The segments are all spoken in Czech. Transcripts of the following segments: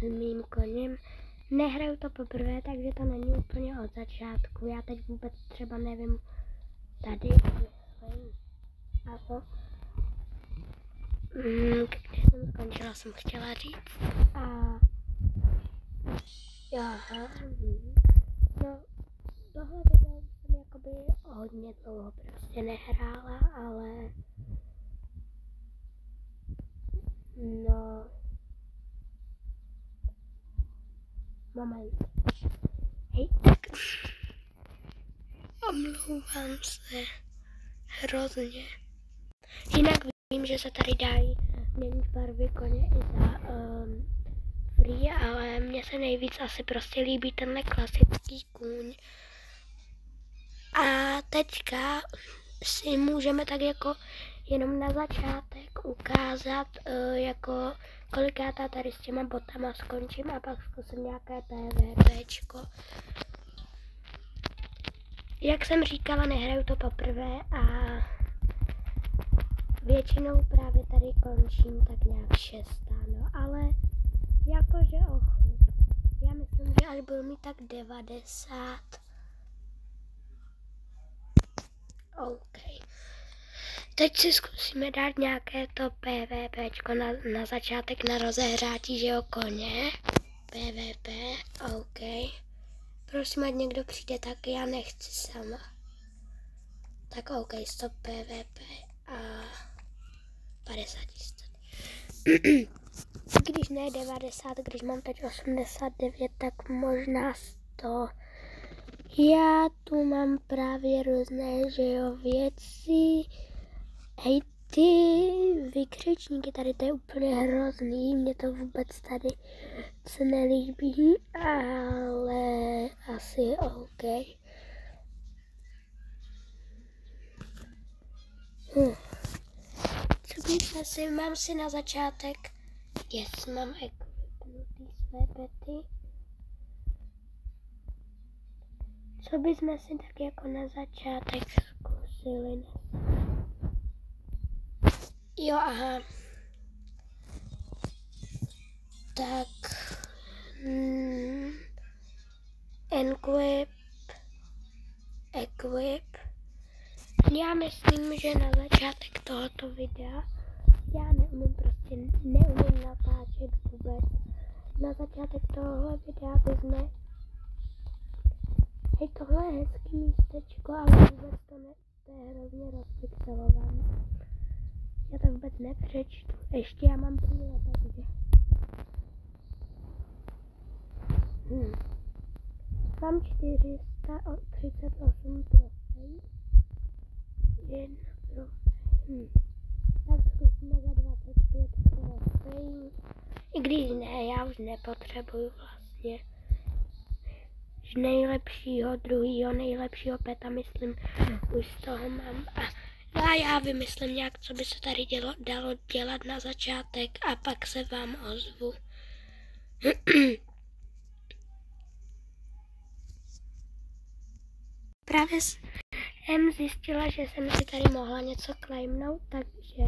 mým koněm. Nehraju to poprvé, takže to není úplně od začátku. Já teď vůbec třeba nevím tady, když jsem skončila, jsem chtěla říct. No, tohle video jsem jakoby hodně dlouho prostě nehrála, ale no, moment. Hej, tak omlouvám se hrozně. Jinak vím, že se tady dají měnit barvy koně i za free, ale mně se nejvíc asi prostě líbí tenhle klasický kůň. A teďka si můžeme tak jako jenom na začátek ukázat, jako kolikátá tady s těma botama skončím a pak zkusím nějaké PvPčko. Jak jsem říkala, nehraju to poprvé a většinou právě tady končím tak nějak 6. No, ale jakože já myslím, že až budu mít tak 90. OK. Teď si zkusíme dát nějaké to PvPčko na začátek na rozehřátí, že jo, koně. PvP, OK. Prosím, ať někdo přijde, tak já nechci sama. Tak OK, stop PvP a 50 jistot. Když ne 90, když mám teď 89, tak možná 100. Já tu mám právě různé, že jo, věci. Hej, ty vykřičníky tady, to je úplně hrozný, mě to vůbec tady se nelíbí, ale asi OK. Co bychom si, mám si na začátek, mám equipnutý své pety. Co bychom si tak jako na začátek zkusili? Jo, aha. Tak. Equip. Já myslím, že na začátek tohoto videa já neumím natáčet vůbec. Na začátek tohoto videa bychom. Hej, tohle je hezký místečko, ale vůbec to je hrozně rozpixelované. Já to vůbec nepřečtu. Ještě já mám brýle, takže. Mám 438 trofej. 1 trofej. Tak zkusíme za 25 trofej. I když ne, já už nepotřebuju vlastně nejlepšího, druhýho nejlepšího peta, myslím, už z toho mám. A já vymyslím nějak, co by se tady dalo dělat na začátek a pak se vám ozvu. Právě jsem zjistila, že jsem si tady mohla něco claimnout, takže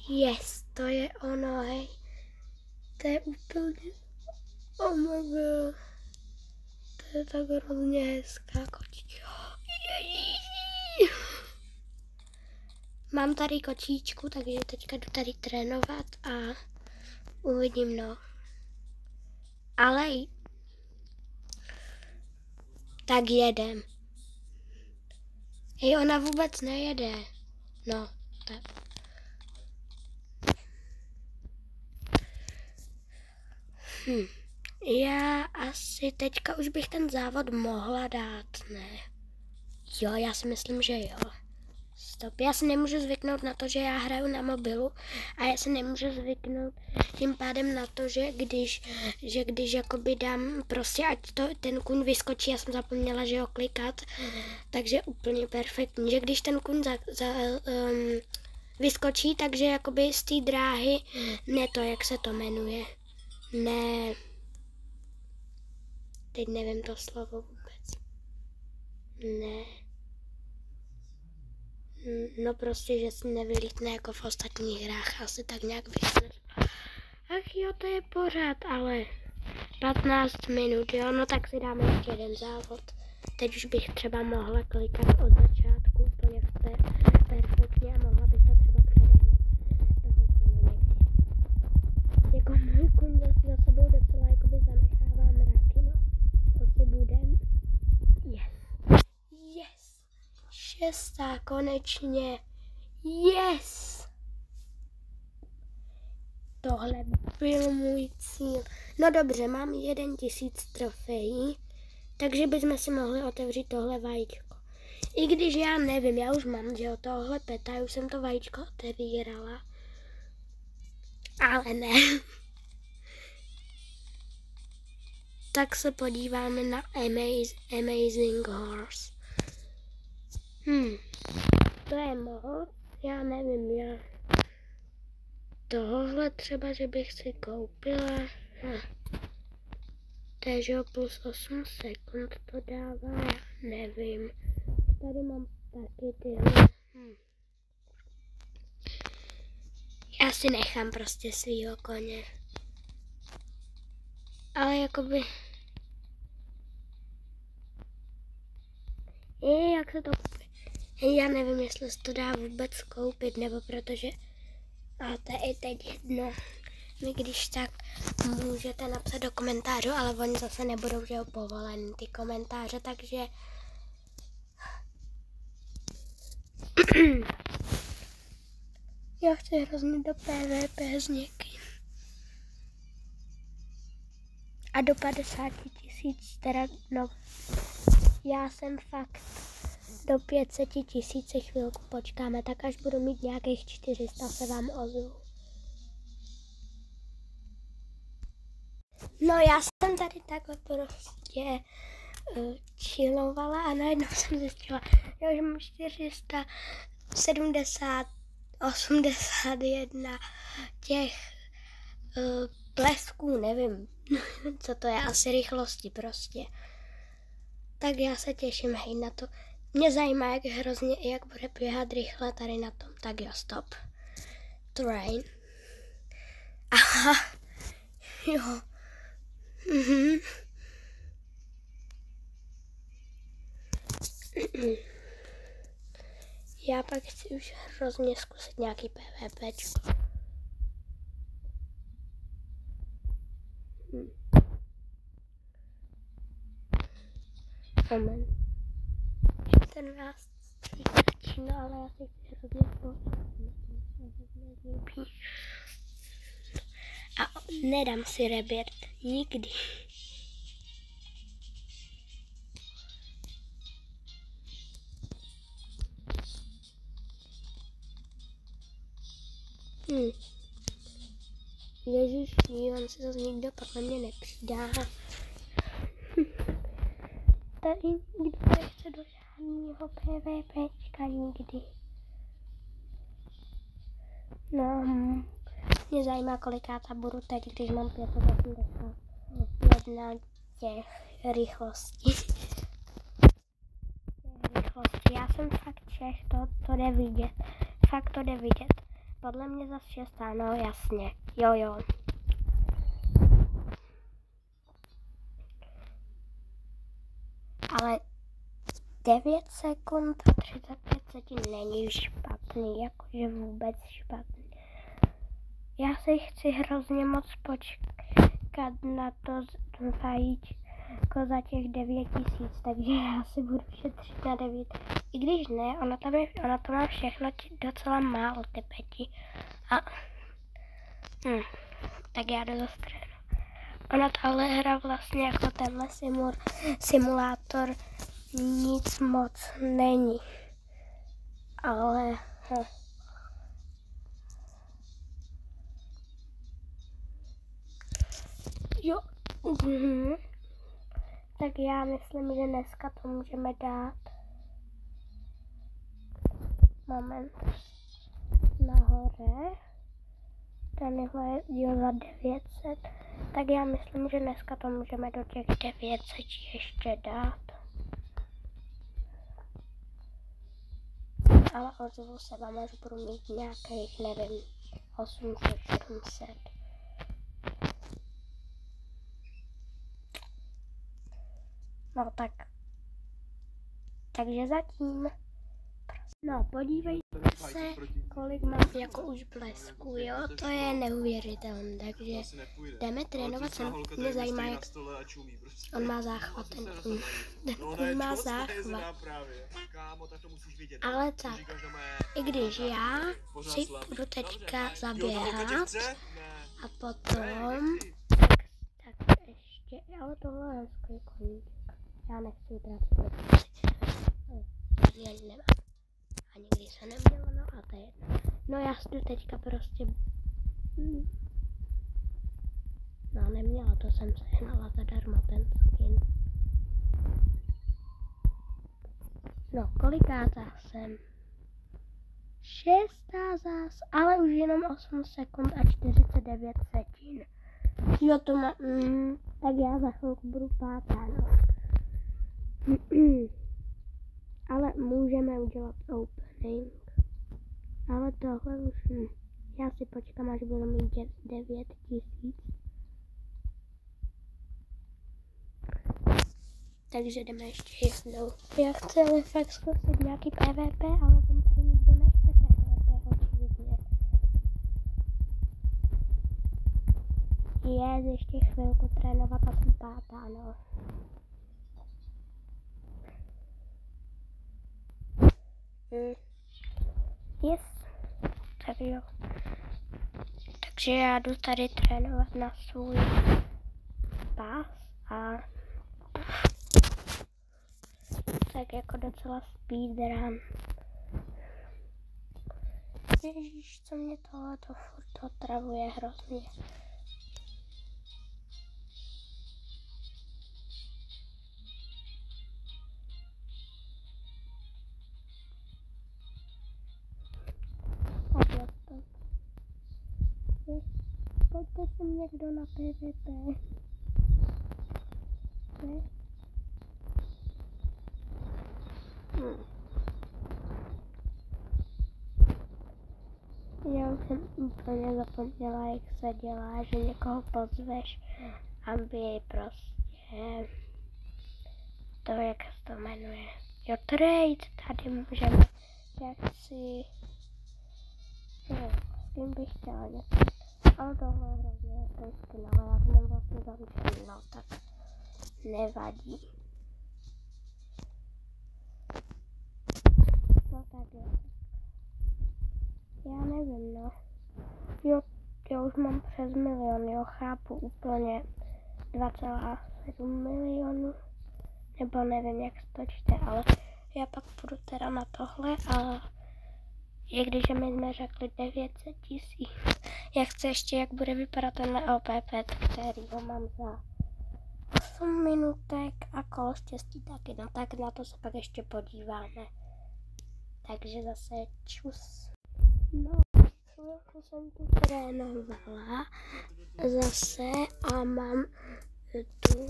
yes, to je ono, hej. To je úplně, oh my god. To je tak hrozně hezká kočička. Mám tady kočičku, takže teďka jdu tady trénovat a uvidím, no. Ale tak jedem. Hej, ona vůbec nejede. No, tak. Já asi teďka už bych ten závod mohla dát, ne? Jo, já si myslím, že jo. Stop, já si nemůžu zvyknout na to, že já hraju na mobilu a já si nemůžu zvyknout tím pádem na to, že když jakoby dám prostě, ať ten kůň vyskočí, já jsem zapomněla, že ho klikat, takže úplně perfektní, že když ten kůň vyskočí, takže jakoby z té dráhy, ne to, jak se to jmenuje, ne, teď nevím to slovo vůbec, ne. No prostě, že si nevylítne jako v ostatních hrách, asi tak nějak vyšlo. Ach jo, to je pořád, ale 15 minut, jo, no tak si dáme ještě jeden závod. Teď už bych třeba mohla klikat od začátku úplně perfektně a mohla bych to třeba předehnat toho koně někdy. Jako můj kuň za sebou docela jakoby zanechává mraky, no. Co si budem? Yes! 6. konečně. Yes! Tohle byl můj cíl. No dobře, mám 1000 trofejí, takže bychom si mohli otevřít tohle vajíčko. I když já nevím, já už mám, že od tohle peta, už jsem to vajíčko otevírala. Ale ne. Tak se podíváme na Amazing Horse. To je moc, já nevím, já tohle třeba, že bych si koupila. Takže plus 8 sekund to dává, já nevím. Tady mám taky tyhle. Já si nechám prostě svýho koně. Ale jakoby... jak se to koupí? Já nevím, jestli se to dá vůbec koupit, nebo protože... A to je i teď jedno. Vy když tak můžete napsat do komentářů, ale oni zase nebudou, že povolený ty komentáře, takže... Já chci hrozně do PvP s někým. A do 50 000, teda no. Já jsem fakt do 500 000 chvilku počkáme, tak až budu mít nějakých 400, se vám ozvu. No já jsem tady takhle prostě chillovala a najednou jsem zjistila, že mám 481 těch plesků, nevím, co to je, asi rychlosti prostě. Tak já se těším, hej, na to. Mě zajímá, jak bude běhat rychle tady na tom. Tak jo, stop. Train. Aha. Jo. Já pak chci už hrozně zkusit nějaký PvPčko. Moment. 14 začíná, ale já si chci hrozně a nedám si rebirth. Nikdy. Ježiš, on se zase nikdo podle mě nepřidá. Tady nikdo nechce do žádného PvPčka nikdy. No, mě zajímá, kolikátá budu teď, když mám 581 těch rychlostí. Já jsem fakt Čech, to jde vidět. Fakt to jde vidět. Podle mě zase 6, no jasně. Jo. Ale 9 sekund a 35 setin není špatný, jakože vůbec špatný. Já si chci hrozně moc počkat na to vajíčko za těch 9000, takže já si budu šetřit na 9. I když ne, ono to má všechno docela málo, ty peti. Tak já jdu do středu. Ona tahle hra vlastně jako tenhle simulátor nic moc není. Ale... Jo. Tak já myslím, že dneska to můžeme dát. Moment. Nahoře. Tenhle je díl za 900. Tak já myslím, že dneska to můžeme do těch 900 ještě dát. Ale ozvu se vám, až budu mít nějakých, nevím, 800, 700. No tak. Takže zatím. No, podívejte se, kolik mám jako už blesku, jo, to je neuvěřitelné, takže jdeme trénovat, mě zajímá, jak on má záchvat, ten má záchvat, ale tak, i když já si budu teďka zaběhat a potom, tak ještě, ale tohle je hezký koníček, já nechci utrácet, ani nemám. A nikdy se nemělo, no a to je jedno. No já jdu teďka prostě... No neměla, to jsem sehnala zadarmo ten skin. No kolikátá jsem? 6. zás, ale už jenom 8 sekund a 49 setin. Jo to má... tak já za chvilku budu 5. no. Ale můžeme udělat opening. Ale tohle už já si počkám, až budu mít 9000. Takže jdeme ještě jednou. Já chci ale fakt zkusit nějaký PvP, ale on tady nikdo nechce PvP, očividně. Ještě chvilku trénovat a jsem 5. no. Yes. Tak jo. Takže já jdu tady trénovat na svůj pás a tak jako docela speedrun. Ježíš, co mě tohleto furt otravuje hrozně. Pojďte sem někdo na PvP. Ne? Já už jsem úplně zapomněla, jak se dělá, že někoho pozveš, aby prostě to, jak se to jmenuje. Jo, trade, tady můžeme, jak si, jo, s tím bych chtěla něco. Ale tohle je hrozně hezký, ale já to mám vlastně zamčený, no tak nevadí. No tak jo. Já nevím, no. Jo, já už mám přes 1 milion, jo, chápu úplně 2,7 milionů. Nebo nevím, jak se to čte, ale já pak půjdu teda na tohle a i když my jsme řekli 900 000, já chci ještě, jak bude vypadat ten OPP, který ho mám za 8 minutek a kolo štěstí taky, no tak na to se pak ještě podíváme. Takže zase čus. No, chvilku jsem tu trénovala zase a mám tu,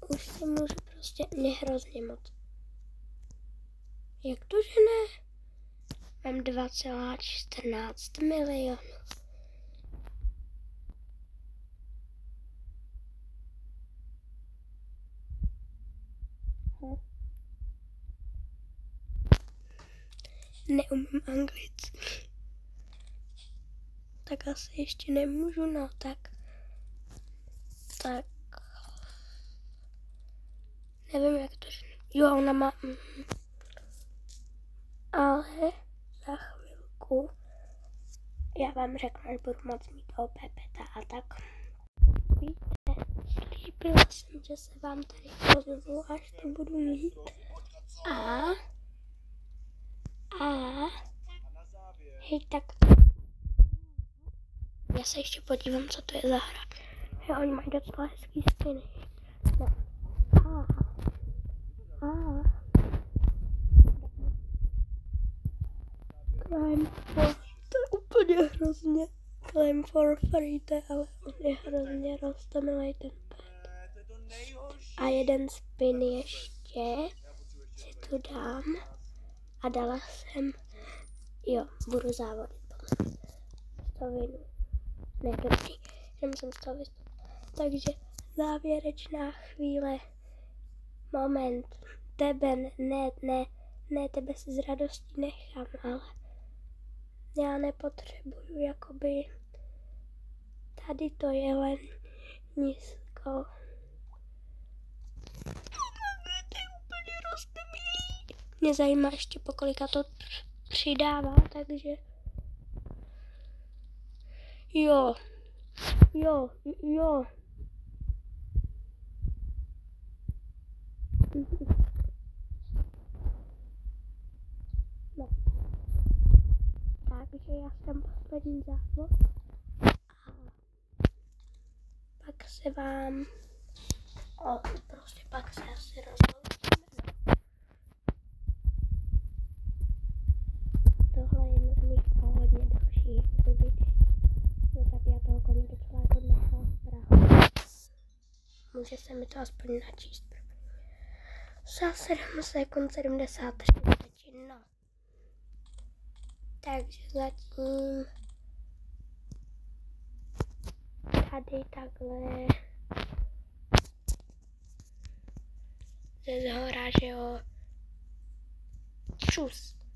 už si můžu prostě, mě hrozně moc. Jak to, že ne? Mám 2,14 milionů. Neumím anglicky. Tak asi ještě nemůžu, no tak. Nevím, jak to, jo, ona má, ale za chvilku já vám řeknu, až budu moc mít OPP a tak. Víte, slíbila jsem, že se vám tady ozvu, až to budu mít. Hej, tak já se ještě podívám, co to je za hra. Hej, oni mají docela hezký skiny. No. Climb for, to je úplně hrozně. Climb for free, ale on je hrozně roztomilej ten pet. A jeden spin ještě si tu dám. A dala jsem, jo, budu závodit potom. Stovinu. Ne, dobrý, jenom jsem 100 vystup. Takže závěrečná chvíle. Moment, tebe, ne, tebe si z radostí nechám, ale já nepotřebuju, jakoby, tady to je len nízko. To je úplně roztomilý. Mě zajímá ještě, po kolika to přidává, takže jo. No. Takže já jsem poslední závod a pak se vám, pak se asi rozloučíme. Tohle je nutný hodně další videj. No tak já toho koně docela jako nechala zprávu. Může se mi to aspoň načíst. Za 7 sekund 73 vteřin, no. Takže zatím tady takhle ze zhora, že jo. Čus.